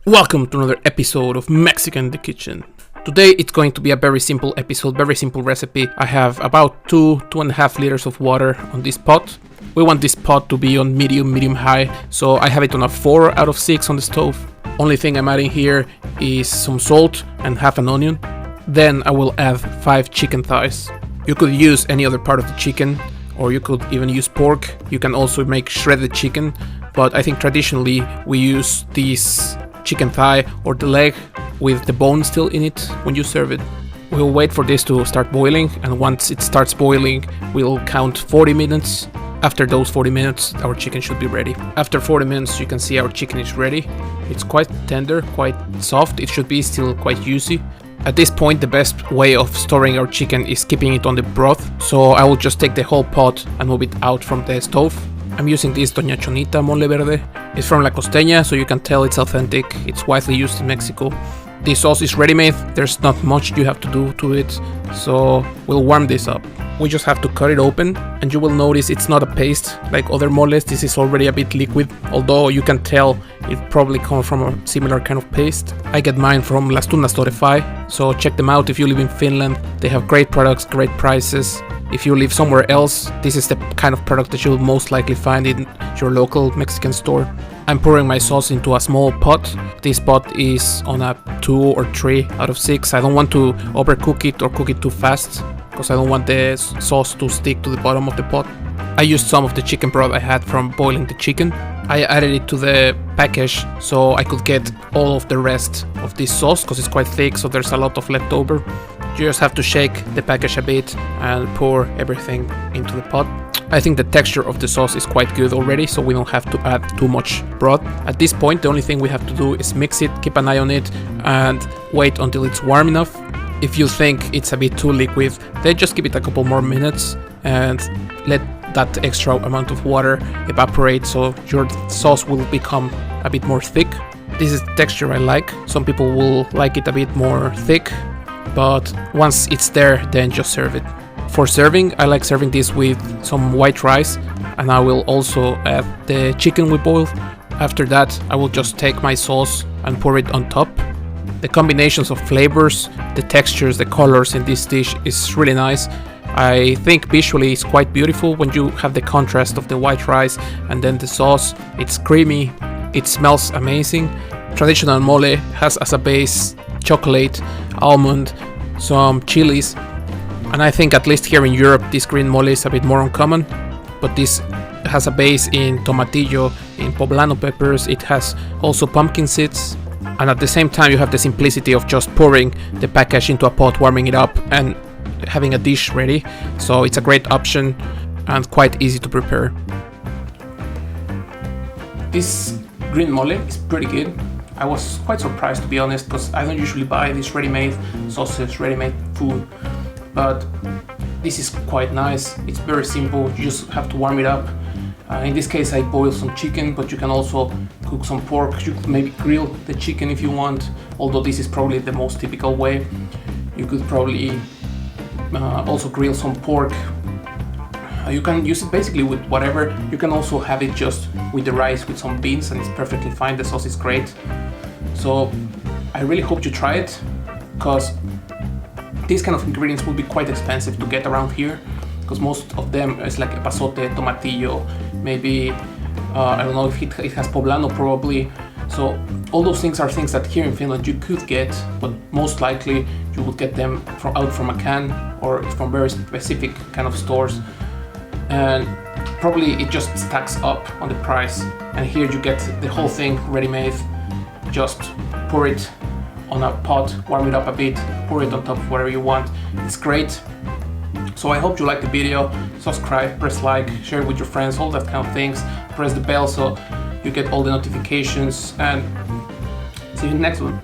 Welcome to another episode of Mexican in the Kitchen. Today it's going to be a very simple episode, very simple recipe. I have about 2.5 liters of water on this pot. We want this pot to be on medium high, so I have it on a 4 out of 6 on the stove. Only thing I'm adding here is some salt and half an onion. Then I will add 5 chicken thighs. You could use any other part of the chicken, or you could even use pork. You can also make shredded chicken, but I think traditionally we use this chicken thigh or the leg with the bone still in it when you serve it. We'll wait for this to start boiling, and once it starts boiling we'll count 40 minutes. After those 40 minutes our chicken should be ready. After 40 minutes you can see our chicken is ready. It's quite tender, quite soft, it should be still quite juicy. At this point the best way of storing our chicken is keeping it on the broth, so I will just take the whole pot and move it out from the stove. I'm using this Doña Chonita mole verde. It's from La Costeña, so you can tell it's authentic. It's widely used in Mexico. This sauce is ready-made. There's not much you have to do to it, so we'll warm this up. We just have to cut it open, and you will notice it's not a paste like other moles. This is already a bit liquid, although you can tell it probably comes from a similar kind of paste. I get mine from Las Tunas Torrefai, so check them out if you live in Finland. They have great products, great prices. If you live somewhere else, this is the kind of product that you'll most likely find in your local Mexican store. I'm pouring my sauce into a small pot. This pot is on a 2 or 3 out of 6. I don't want to overcook it or cook it too fast, because I don't want the sauce to stick to the bottom of the pot. I used some of the chicken broth I had from boiling the chicken. I added it to the package so I could get all of the rest of this sauce, because it's quite thick, so there's a lot of leftover. You just have to shake the package a bit and pour everything into the pot. I think the texture of the sauce is quite good already, so we don't have to add too much broth. At this point the only thing we have to do is mix it, keep an eye on it, and wait until it's warm enough. If you think it's a bit too liquid, then just give it a couple more minutes and let that extra amount of water evaporate, so your sauce will become a bit more thick. This is the texture I like. Some people will like it a bit more thick, but once it's there, then just serve it. For serving, I like serving this with some white rice, and I will also add the chicken we boiled. After that, I will just take my sauce and pour it on top. The combinations of flavors, the textures, the colors in this dish is really nice. I think visually it's quite beautiful when you have the contrast of the white rice and then the sauce. It's creamy, it smells amazing. Traditional mole has as a base chocolate, almond, some chilies, and I think at least here in Europe this green mole is a bit more uncommon, but this has a base in tomatillo, in poblano peppers. It has also pumpkin seeds, and at the same time you have the simplicity of just pouring the package into a pot, warming it up, and having a dish ready. So it's a great option and quite easy to prepare. This green mole is pretty good. I was quite surprised, to be honest, because I don't usually buy these ready-made sauces, ready-made food, but this is quite nice. It's very simple, you just have to warm it up. In this case I boiled some chicken, but you can also cook some pork. You could maybe grill the chicken if you want, although this is probably the most typical way. You could probably also grill some pork. You can use it basically with whatever. You can also have it just with the rice with some beans, and it's perfectly fine. The sauce is great. So I really hope you try it, because these kind of ingredients will be quite expensive to get around here, because most of them is like epazote, tomatillo, maybe I don't know if it has poblano probably. So all those things are things that here in Finland you could get, but most likely you would get them out from a can or from very specific kind of stores, and probably it just stacks up on the price. And here you get the whole thing ready-made. Just pour it on a pot, warm it up a bit, pour it on top of whatever you want. It's great. So I hope you like the video. Subscribe, press like, share it with your friends, all that kind of things. Press the bell so you get all the notifications, and see you in the next one.